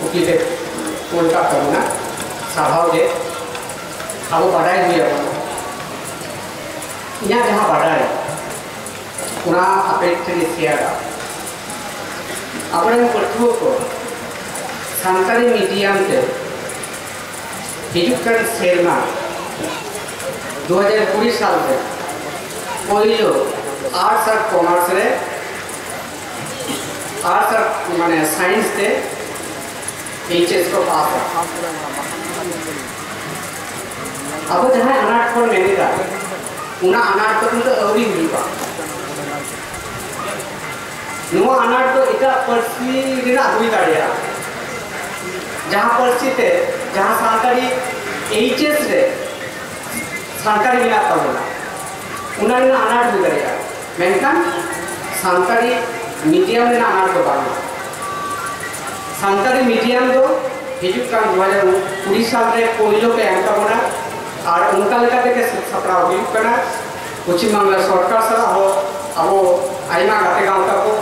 cookie के कोलका करना साभाव जे अब बढ़ाई हुई है यहाँ जहाँ बढ़ाए उना अपेक्षित सियारा अपने पठुओं को सानताली मीडियम से हिजुकन सेरमा 2020 साल से पहिलो आर्ट्स और कॉमर्स रे आर्ट्स और माने साइंस से एचएस को पास है अब जहाँ अनाथ को नहीं था उना अनाथ को तो अवरी हुआ नुआ अनाथ तो इतना पर्सी रिना हुई दाड़िया जहाँ पर्सी थे जहाँ सानताली एचएस रे सानताली मिला था उन्हें अनाथ हुई दाड़िया मेंकन सानताली मीडियम में अनाथ को पाना सानताली मीडियम दो हिजुकान 2019 साल रे पहिलो पे एम बना और उनका लेका के सपना हुई करना पश्चिम बंगाल सरकार सला हो अब आईमा गाते गाँव का को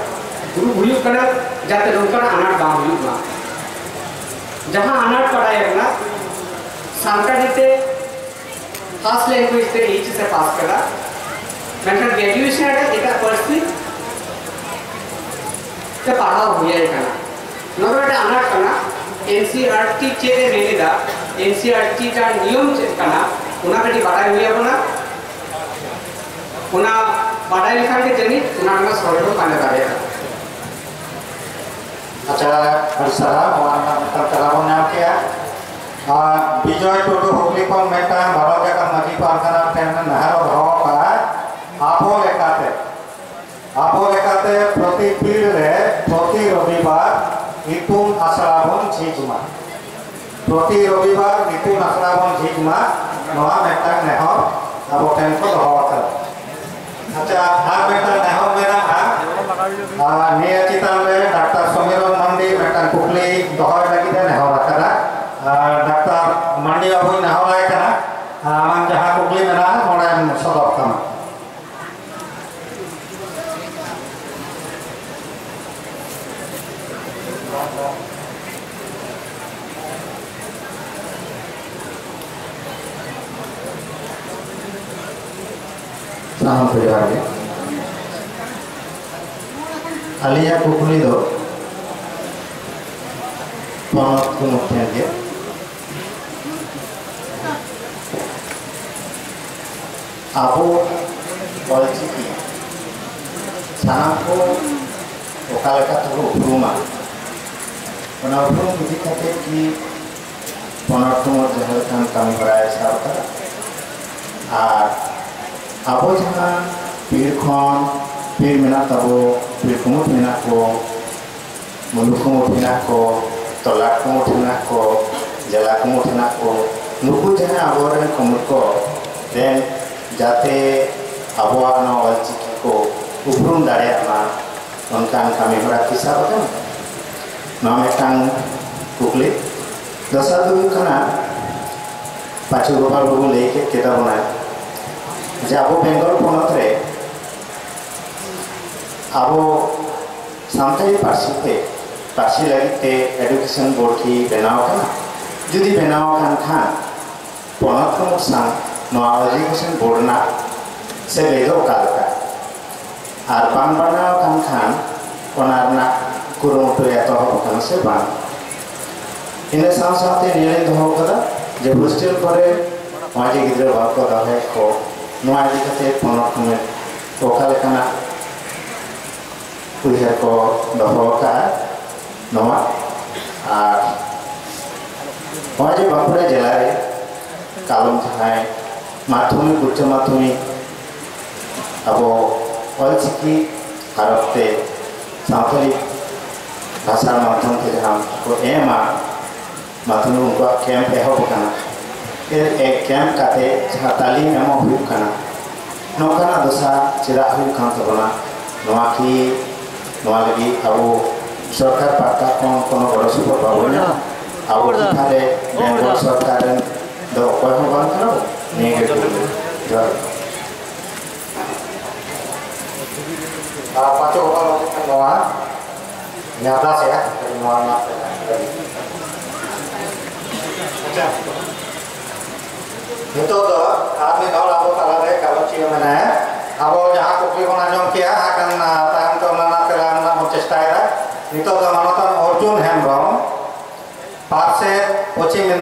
गुरु हुई करना जाते उनका अनाथ गाँव हुई ना जहाँ अनाथ पढ़ाई ना सानताली ते फर्स्ट लैंग्वेज ते एच से पास करा मैंने ग्रेजुएशन है इतना परिस्थिति ते पढ़ा हुई है करना नॉर्मल अनाथ करना एनसीईआरटी चेरे नहीं दा एनसीईआरटी का नियम चेक करना उन्हें कटी बढ़ाई हुई है अपना उन्हें बढ़ाई लिखा के जनी उन्हें ना सॉल्व करने का है अच्छा हरसरा वाला तकरार नाम क्या विजय टुडू हुगली को मेटा भारत का मजी पारखाना टेन नहर भाव का आपो लेकाते प्रति पीढ़ रे प्रति रविवार इतुन आसराबन झिजमा प्रति रविवार इतुन आसराबन झिजमा नवा मेटा नहर अब टेन को दोहरा अच्छा आर मेटा नहर मेरा निया चितान रे डॉक्टर समीरन मंडी मेटा कुकली दोहरा लगी दे नहर करा डॉक्टर मंडी अबुई नहर आए करा आमान जहां कुकली मेरा मोड़े सदर कमा साहब परिवार के अलिया कुकली दो पनत को मुख्य के आपो ऑलचिकी सानाम को ओकाले का तो उपरुमा उना उपरुम विधि खाते कि पनत को जहल खान काम कराए सावता आबो जहाँ पीर खन पीर मेना तबो पीर कुमुट मेना को मुलुक कुमुट मेना को तला कुमुट मेना को जला कुमुट मेना को नुकु जहाँ आबो रे कुमुट को देन जाते आबो आना ऑलचिकी को उपरुम दाड़े आना उनका कमी बड़ा किस्सा बता नाम एकटांग कुकली दसा दुई कना पाचु गोपाल बाबू लेके केदा बनाए जब बेंगल पनत रे अब सानताली पार्सी लगे एडुकेशन बोर्ड की बनाव कना जुदी बनाव खान पनत को सान एडुकेशन बोर्ड ना से बेदो कालका आर बान बनाव खान ओनारना कुरुमुटु एतहब कना से बान इन साथे निले दो कदा जे हॉस्टल करे माजे गिद्रा बात को दहे को नवा दिखते पनत में ओकाले कना उइहर को दहो का नवा आर माजे बापुरे जिला रे कालम थाय माध्यमिक उच्च माध्यमिक अब ऑलचिकी भारते सानताली भाषा माध्यम के जहाँ को एमा माध्यमिक उनका कैंप एहब कना एक कैंप काते जहाँ तालीम एम हुई कना नौकाना दशा चेदा हुई खान तबना नवा की नवा लगी अब सरकार पाता कोनो बड़ सुपर पावना अब थारे बेंगल सरकार दो कोई हो बान करो नेगेटिव जो पाचो बाल नवा न्यादा से नवा ना Itu tuh kami kalau aku kalau cio mana aku jahat kukli menanjong kia akan tayang ke mana telah mau cesta itu tuh menonton Arjun Hembrong Parse Ho Chi Minh